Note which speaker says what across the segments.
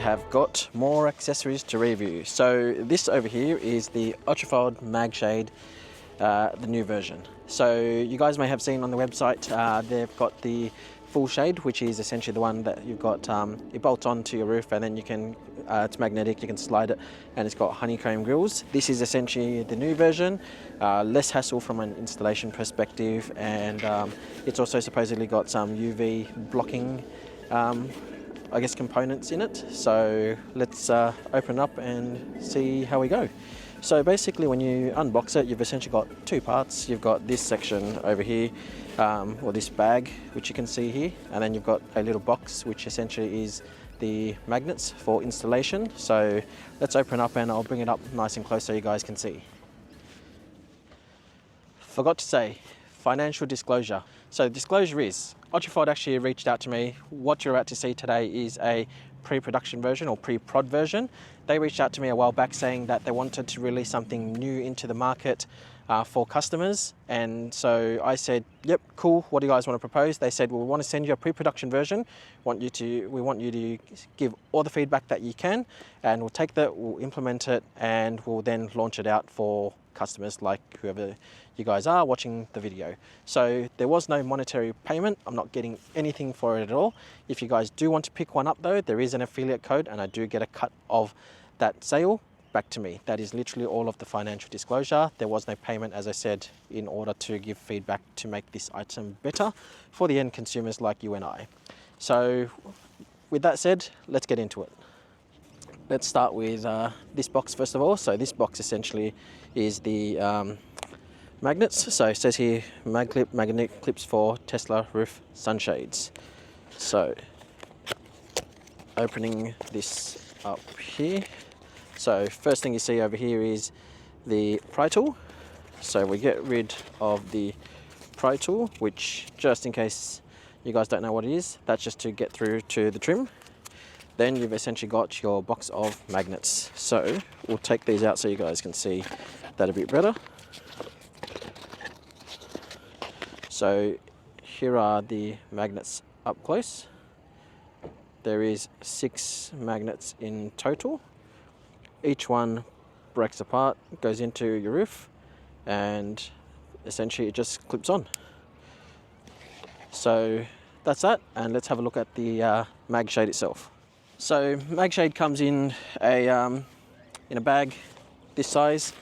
Speaker 1: have got more accessories to review. So this over here is the Otrifowd Magshade, the new version. So you guys may have seen on the website, they've got the full shade, which is essentially the one that you've got, it bolts onto your roof and then you can, it's magnetic, you can slide it, and it's got honeycomb grills. This is essentially the new version, less hassle from an installation perspective, and it's also supposedly got some UV blocking I guess components in it. So let's open up and see how we go. So basically when you unbox it, you've essentially got two parts. You've got this section over here, or this bag, which you can see here, and then you've got a little box which essentially is the magnets for installation. So let's open up and I'll bring it up nice and close so you guys can see. Forgot to say, financial disclosure. So disclosure is, Otrifowd actually reached out to me. What you're about to see today is a pre-production version or pre-prod version. They reached out to me a while back saying that they wanted to release something new into the market for customers, and so I said, yep, cool, what do you guys want to propose? They said, well, we want to send you a pre-production version. We want you to give all the feedback that you can, and we'll take that, we'll implement it, and we'll then launch it out for customers like whoever you guys are watching the video. So there was no monetary payment. I'm not getting anything for it at all. If you guys do want to pick one up though, there is an affiliate code and I do get a cut of that sale back to me. That is literally all of the financial disclosure. There was no payment, as I said, in order to give feedback to make this item better for the end consumers like you and I. So with that said, let's get into it. Let's start with this box first of all. So this box essentially is the magnets. So it says here, magnet clips for Tesla roof sunshades. So opening this up here. So first thing you see over here is the pry tool. So we get rid of the pry tool, which, just in case you guys don't know what it is, that's just to get through to the trim. Then you've essentially got your box of magnets. So we'll take these out so you guys can see that a bit better. So here are the magnets up close. There is 6 magnets in total. Each one breaks apart, goes into your roof, and essentially it just clips on. So that's that, and let's have a look at the Magshade itself. So Magshade comes in a bag this size.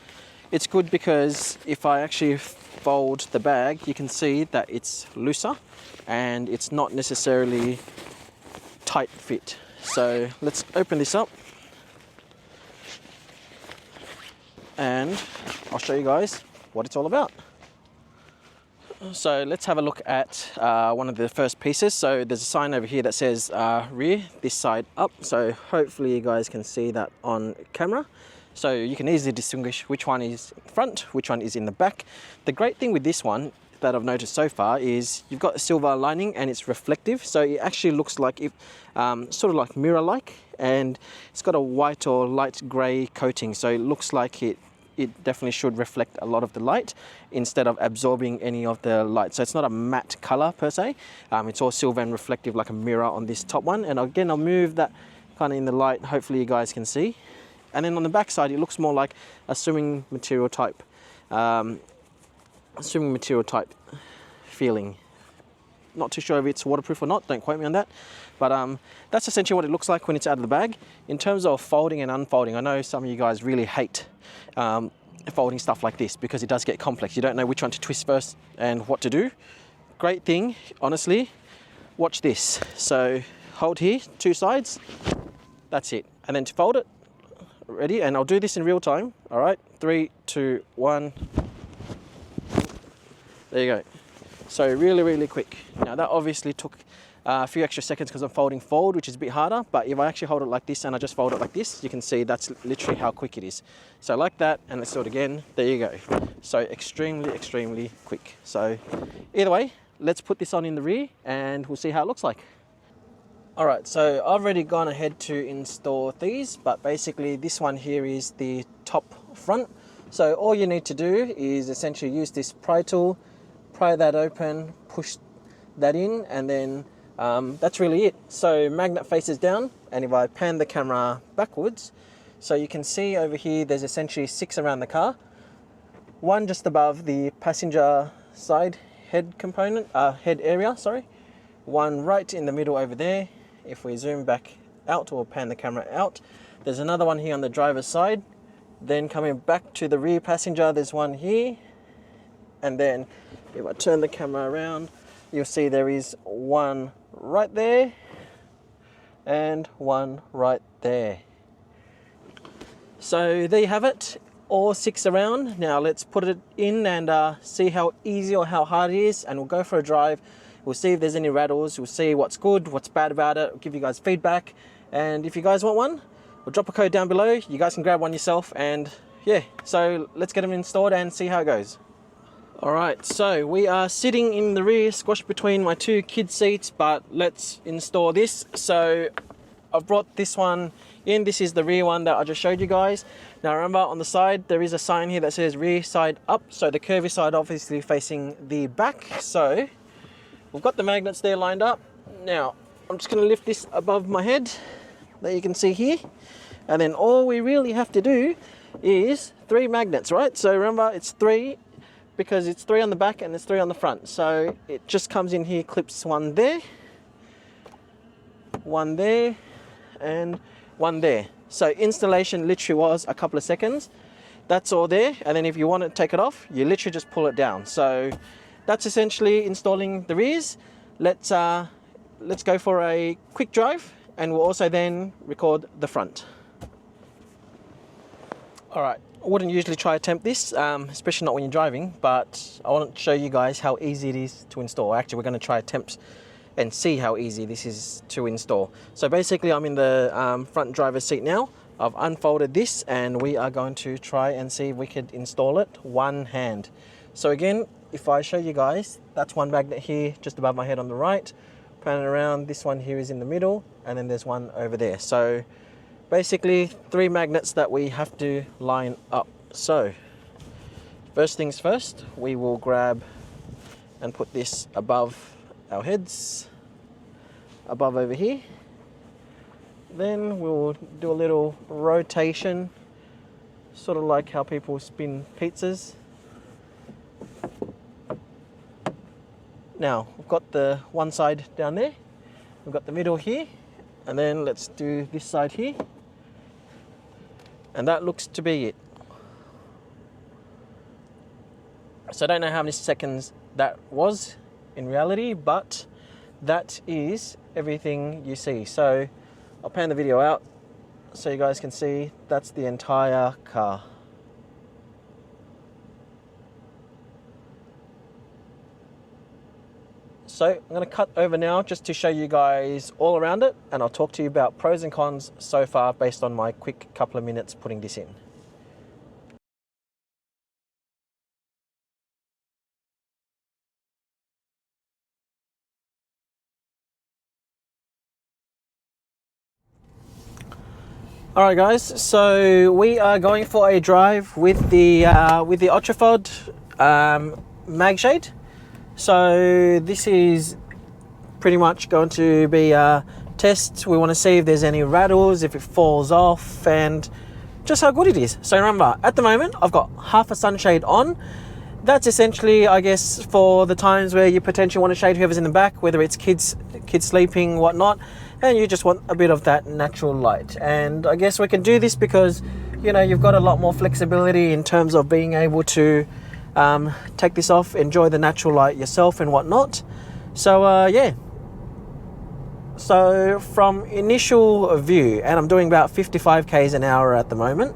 Speaker 1: It's good because if I actually fold the bag, you can see that it's looser and it's not necessarily tight fit. So let's open this up and I'll show you guys what it's all about. So let's have a look at one of the first pieces. So there's a sign over here that says rear, this side up. So hopefully you guys can see that on camera. So you can easily distinguish which one is front, which one is in the back. The great thing with this one that I've noticed so far is you've got a silver lining and it's reflective. So it actually looks like, sort of like mirror-like, and it's got a white or light grey coating. So it looks like it definitely should reflect a lot of the light instead of absorbing any of the light. So it's not a matte color per se. It's all silver and reflective like a mirror on this top one. And again, I'll move that kind of in the light. Hopefully you guys can see. And then on the back side, it looks more like a swimming material type feeling. Not too sure if it's waterproof or not, don't quote me on that. But that's essentially what it looks like when it's out of the bag. In terms of folding and unfolding, I know some of you guys really hate folding stuff like this because it does get complex. You don't know which one to twist first and what to do. Great thing, honestly, watch this. So hold here, 2 sides, that's it. And then to fold it, ready? And I'll do this in real time. All right, 3, 2, 1. There you go. So really, really quick. Now that obviously took a few extra seconds because I'm folding forward, which is a bit harder, but if I actually hold it like this and I just fold it like this, you can see that's literally how quick it is. So like that, and let's do it again, there you go. So extremely, extremely quick. So either way, let's put this on in the rear and we'll see how it looks like. All right, so I've already gone ahead to install these, but basically this one here is the top front. So all you need to do is essentially use this pry tool, pry that open, push that in, and then that's really it. So magnet faces down, and if I pan the camera backwards, so you can see over here there's essentially 6 around the car. One just above the passenger side head component, head area, sorry. One right in the middle over there. If we zoom back out or pan the camera out, there's another one here on the driver's side. Then coming back to the rear passenger, there's one here. And then if I turn the camera around, you'll see there is one right there and one right there. So there you have it, all 6 around. Now let's put it in and see how easy or how hard it is, and we'll go for a drive. We'll see if there's any rattles, we'll see what's good, what's bad about it, we'll give you guys feedback, and if you guys want one, we'll drop a code down below. You guys can grab one yourself, and yeah, so let's get them installed and see how it goes. Alright, so we are sitting in the rear, squashed between my 2 kid seats, but let's install this. So I've brought this one in. This is the rear one that I just showed you guys. Now remember, on the side there is a sign here that says rear side up, so the curvy side obviously facing the back. So we've got the magnets there lined up. Now I'm just going to lift this above my head that you can see here, and then all we really have to do is 3 magnets, right? So remember, it's 3 because it's 3 on the back and it's 3 on the front. So it just comes in here, clips one there, and one there. So installation literally was a couple of seconds. That's all there, and then if you want to take it off, you literally just pull it down. So that's essentially installing the rears. Let's go for a quick drive, and we'll also then record the front. All right, I wouldn't usually try to attempt this, especially not when you're driving, but I want to show you guys how easy it is to install. Actually, we're going to try attempt and see how easy this is to install. So basically I'm in the front driver's seat now. I've unfolded this and we are going to try and see if we could install it one hand. So again, if I show you guys, that's one magnet here just above my head on the right. Pan it around, this one here is in the middle, and then there's one over there. So basically 3 magnets that we have to line up. So first things first, we will grab and put this above our heads, above over here. Then we'll do a little rotation, sort of like how people spin pizzas. Now we've got the one side down there, we've got the middle here, and then let's do this side here, and that looks to be it. So I don't know how many seconds that was in reality, but that is everything you see. So I'll pan the video out so you guys can see that's the entire car. So I'm going to cut over now just to show you guys all around it, and I'll talk to you about pros and cons so far based on my quick couple of minutes putting this in. Alright guys, so we are going for a drive with the Otrifowd Magshade. So this is pretty much going to be a test. We want to see if there's any rattles, if it falls off, and just how good it is. So remember, at the moment I've got half a sunshade on. That's essentially, I guess, for the times where you potentially want to shade whoever's in the back, whether it's kids sleeping, whatnot, and you just want a bit of that natural light. And I guess we can do this because, you know, you've got a lot more flexibility in terms of being able to take this off, enjoy the natural light yourself and whatnot. So yeah. So from initial view, and I'm doing about 55 k's an hour at the moment,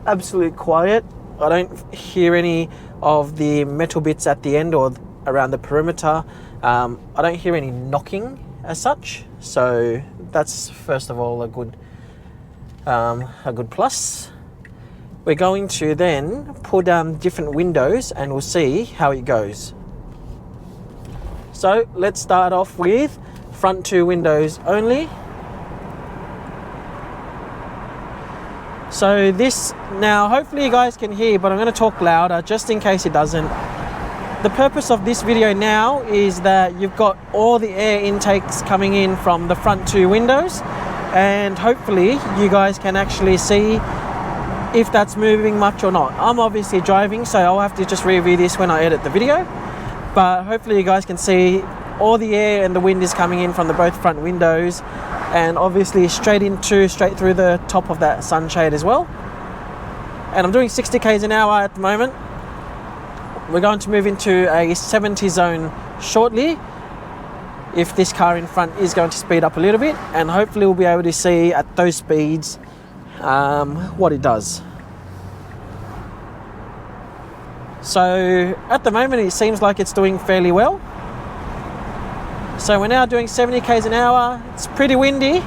Speaker 1: absolute quiet. I don't hear any of the metal bits at the end or around the perimeter. I don't hear any knocking as such, so that's first of all a good plus. We're going to then put different windows and we'll see how it goes. So let's start off with front 2 windows only. So this, now hopefully you guys can hear, but I'm going to talk louder just in case it doesn't. The purpose of this video now is that you've got all the air intakes coming in from the front 2 windows. and hopefully you guys can actually see if that's moving much or not. I'm obviously driving, so I'll have to just review this when I edit the video, but hopefully you guys can see all the air and the wind is coming in from the both front windows, and obviously straight through the top of that sunshade as well. And I'm doing 60 k's an hour at the moment. We're going to move into a 70 zone shortly if this car in front is going to speed up a little bit, and hopefully we'll be able to see at those speeds what it does. So at the moment it seems like it's doing fairly well. So we're now doing 70 k's an hour. It's pretty windy.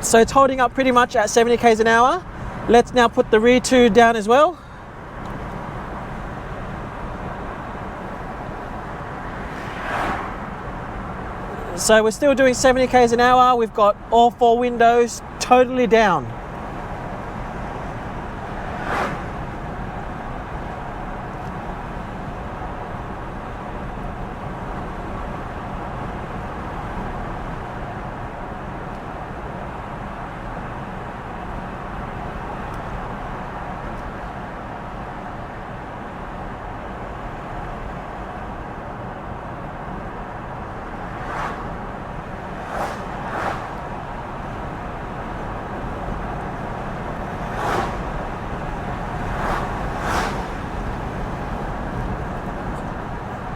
Speaker 1: So it's holding up pretty much at 70 k's an hour. Let's now put the rear two down as well. So we're still doing 70 k's an hour. We've got all four windows totally down.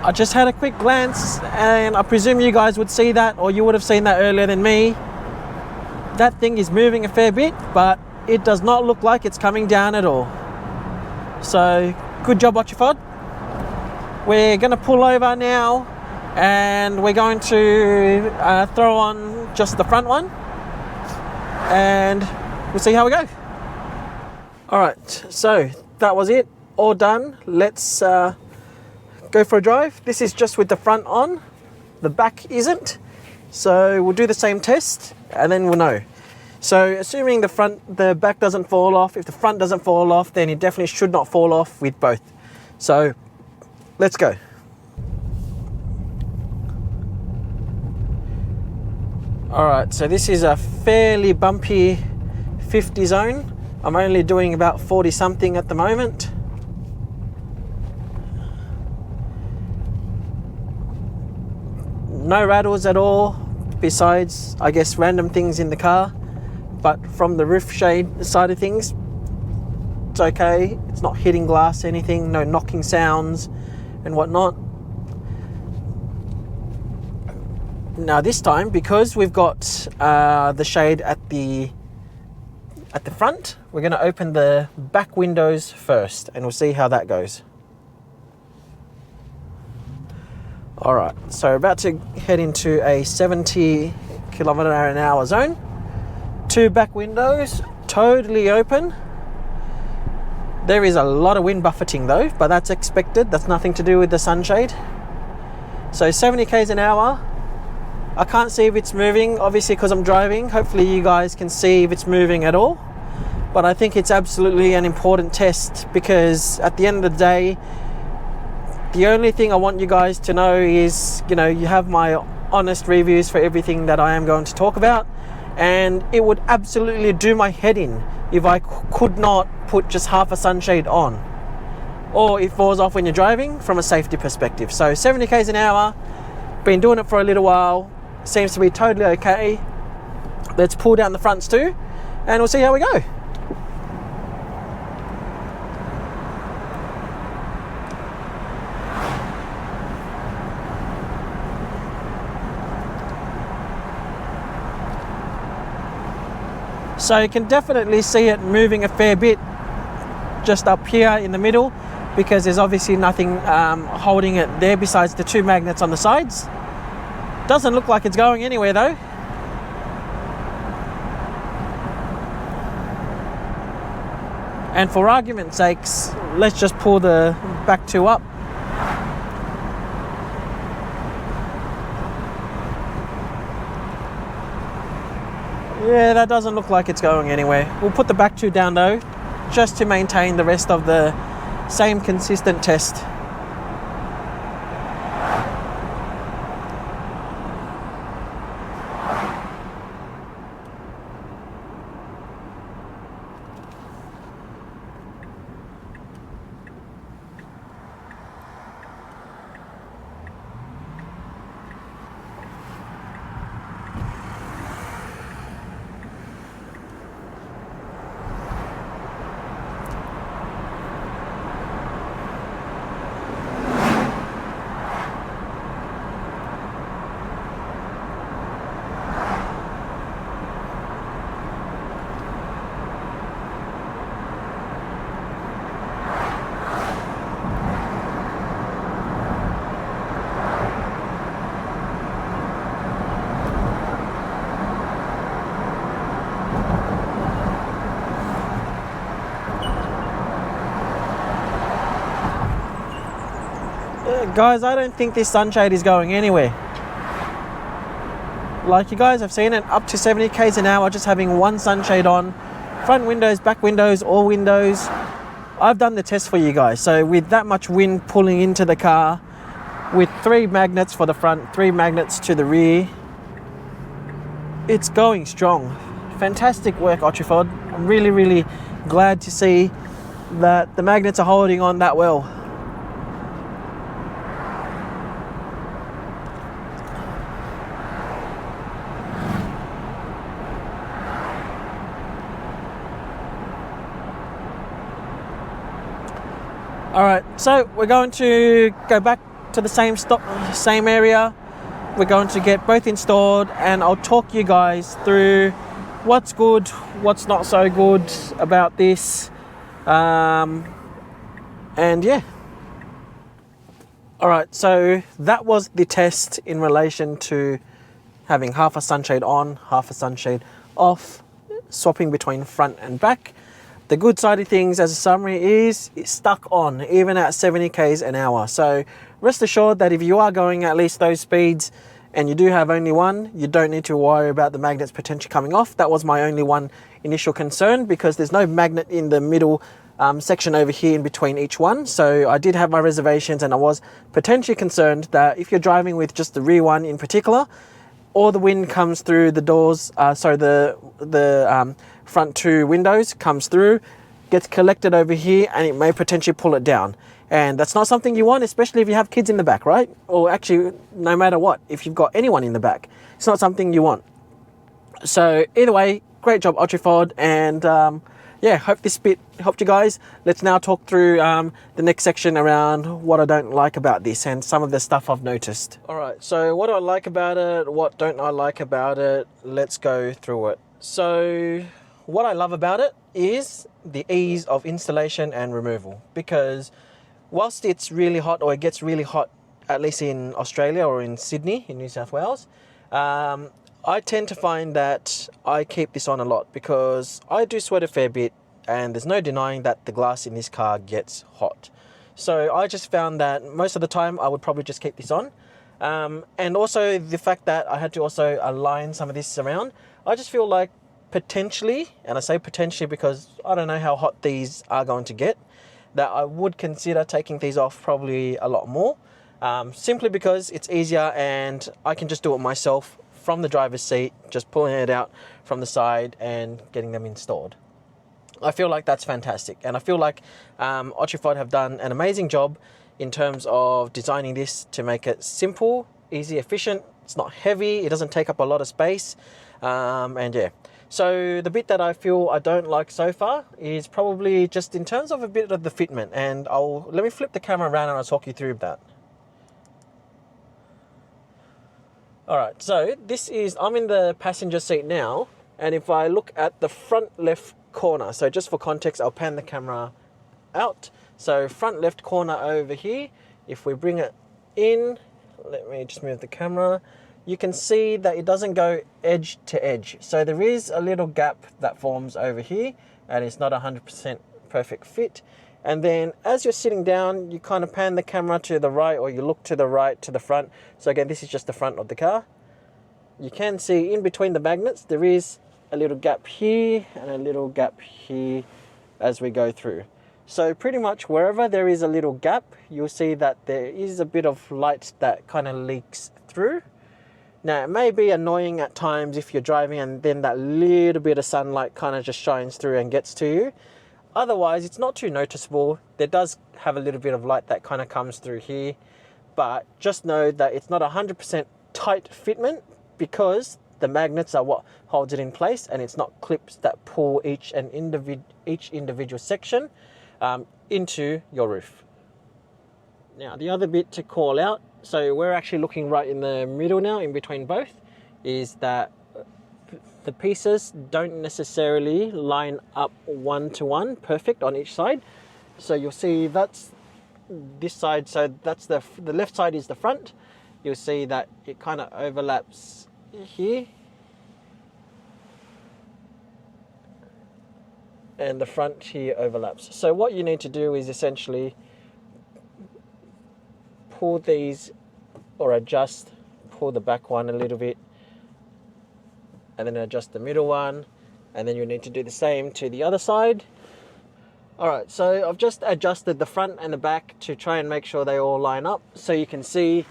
Speaker 1: I just had a quick glance, and I presume you guys would see that, or you would have seen that earlier than me. That thing is moving a fair bit, but it does not look like it's coming down at all. So good job, Otrifowd. We're going to pull over now, and we're going to throw on just the front one, and we'll see how we go. All right, so that was it, all done. Let's go for a drive. This is just with the front on, the back isn't, so we'll do the same test and then we'll know. So assuming the back doesn't fall off, if the front doesn't fall off, then it definitely should not fall off with both. So let's go. All right, so this is a fairly bumpy 50 zone. I'm only doing about 40 something at the moment. No rattles at all, besides, I guess, random things in the car. But from the roof shade side of things, it's okay. It's not hitting glass, anything, no knocking sounds and whatnot. Now this time, because we've got the shade at the front, we're going to open the back windows first, and we'll see how that goes. All right, so we're about to head into a 70 km/h zone. Two back windows, totally open. There is a lot of wind buffeting though, but that's expected. That's nothing to do with the sunshade. So 70 k's an hour. I can't see if it's moving, obviously, because I'm driving. Hopefully you guys can see if it's moving at all. But I think it's absolutely an important test, because at the end of the day, the only thing I want you guys to know is, you know, you have my honest reviews for everything that I am going to talk about, and it would absolutely do my head in if I could not put just half a sunshade on, or it falls off when you're driving from a safety perspective. So 70 k's an hour, been doing it for a little while, seems to be totally okay. Let's pull down the fronts too, and we'll see how we go. So you can definitely see it moving a fair bit just up here in the middle, because there's obviously nothing holding it there besides the two magnets on the sides. Doesn't look like it's going anywhere though. And for argument's sakes, let's just pull the back two up. Yeah, that doesn't look like it's going anywhere. We'll put the back two down though, just to maintain the rest of the same consistent test. Guys, I don't think this sunshade is going anywhere. Like you guys have seen it, up to 70 k's an hour, just having one sunshade on. Front windows, back windows, all windows. I've done the test for you guys. So with that much wind pulling into the car, with 3 magnets for the front, 3 magnets to the rear, it's going strong. Fantastic work, Otrifowd. I'm really, really glad to see that the magnets are holding on that well. All right, so we're going to go back to the same area. We're going to get both installed, and I'll talk you guys through what's good, what's not so good about this, and yeah. All right, so that was the test in relation to having half a sunshade on, half a sunshade off, swapping between front and back. The good side of things as a summary is it's stuck on even at 70 k's an hour. So rest assured that if you are going at least those speeds and you do have only one, you don't need to worry about the magnets potentially coming off. That was my only one initial concern, because there's no magnet in the middle section over here in between each one. So I did have my reservations, and I was potentially concerned that if you're driving with just the rear one in particular, all the wind comes through the doors, the front 2 windows comes through, gets collected over here, and it may potentially pull it down. And that's not something you want, especially if you have kids in the back, right? Or actually, no matter what, if you've got anyone in the back, it's not something you want. So either way, great job, Otrifowd, and yeah, hope this bit helped you guys. Let's now talk through the next section around what I don't like about this and some of the stuff I've noticed. All right, so what do I like about it? What don't I like about it? Let's go through it. So what I love about it is the ease of installation and removal, because whilst it's really hot, or it gets really hot, at least in Australia or in Sydney, in New South Wales, I tend to find that I keep this on a lot because I do sweat a fair bit, and there's no denying that the glass in this car gets hot. So I just found that most of the time I would probably just keep this on. And also the fact that I had to also align some of this around, I just feel like potentially, and I say potentially because I don't know how hot these are going to get, that I would consider taking these off probably a lot more, simply because it's easier and I can just do it myself from the driver's seat, just pulling it out from the side and getting them installed. I feel like that's fantastic, and I feel like Otrifowd have done an amazing job in terms of designing this to make it simple, easy, efficient. It's not heavy, it doesn't take up a lot of space, and yeah. So the bit that I feel I don't like so far is probably just in terms of a bit of the fitment, and let me flip the camera around and I'll talk you through that. All right, so I'm in the passenger seat now, and if I look at the front left corner, so just for context, I'll pan the camera out. So front left corner over here, if we bring it in, let me just move the camera, you can see that it doesn't go edge to edge. So there is a little gap that forms over here, and it's not 100% perfect fit. And then as you're sitting down, you kind of pan the camera to the right, or you look to the right, to the front. So again, this is just the front of the car. You can see in between the magnets, there is a little gap here and a little gap here as we go through. So pretty much wherever there is a little gap, you'll see that there is a bit of light that kind of leaks through. Now it may be annoying at times if you're driving and then that little bit of sunlight kind of just shines through and gets to you. Otherwise, it's not too noticeable. There does have a little bit of light that kind of comes through here, but just know that it's not 100% tight fitment because the magnets are what holds it in place, and it's not clips that pull each individual section into your roof. Now, the other bit to call out, so we're actually looking right in the middle now, in between both, is that the pieces don't necessarily line up one-to-one perfect on each side. So you'll see that's this side, so that's the left side is the front. You'll see that it kind of overlaps here. And the front here overlaps. So what you need to do is essentially pull these or pull the back one a little bit, and then adjust the middle one, and then you need to do the same to the other side. All right, so I've just adjusted the front and the back to try and make sure they all line up, so you can see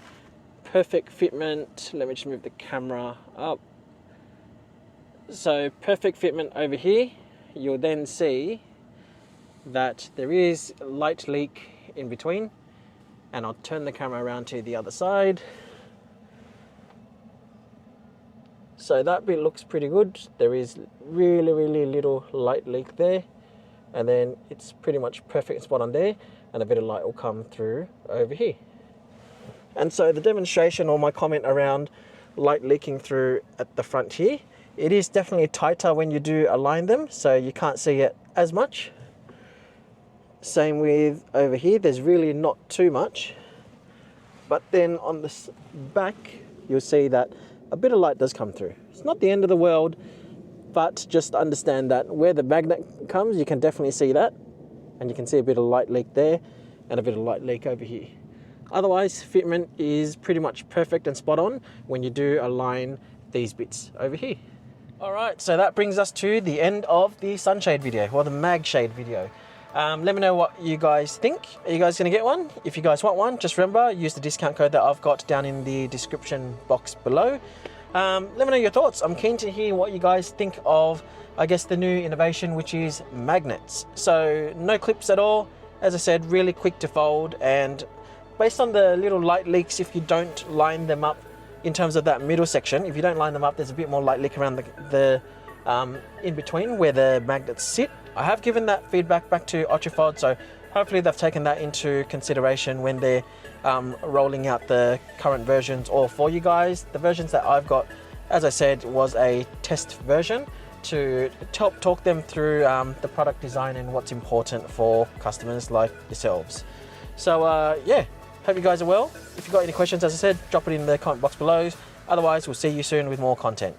Speaker 1: perfect fitment. Let me just move the camera up. So perfect fitment over here. You'll then see that there is a light leak in between, and I'll turn the camera around to the other side. So that bit looks pretty good. There is really, really little light leak there, and then it's pretty much perfect spot on there, and a bit of light will come through over here. And so the demonstration or my comment around light leaking through at the front here, it is definitely tighter when you do align them, so you can't see it as much. Same with over here, there's really not too much. But then on this back, you'll see that a bit of light does come through. It's not the end of the world, but just understand that where the magnet comes, you can definitely see that. And you can see a bit of light leak there and a bit of light leak over here. Otherwise, fitment is pretty much perfect and spot on when you do align these bits over here. All right, so that brings us to the end of the sunshade video, or the Magshade video. Let me know what you guys think. Are you guys gonna get one? If you guys want one, just remember, use the discount code that I've got down in the description box below. Let me know your thoughts. I'm keen to hear what you guys think of, I guess, the new innovation, which is magnets. So no clips at all. As I said, really quick to fold, and based on the little light leaks, if you don't line them up in terms of that middle section, if you don't line them up, there's a bit more light leak around the in between where the magnets sit. I have given that feedback back to Otrifowd, so hopefully they've taken that into consideration when they're rolling out the current versions, or for you guys. The versions that I've got, as I said, was a test version to help talk them through the product design and what's important for customers like yourselves. So yeah, hope you guys are well. If you've got any questions, as I said, drop it in the comment box below. Otherwise, we'll see you soon with more content.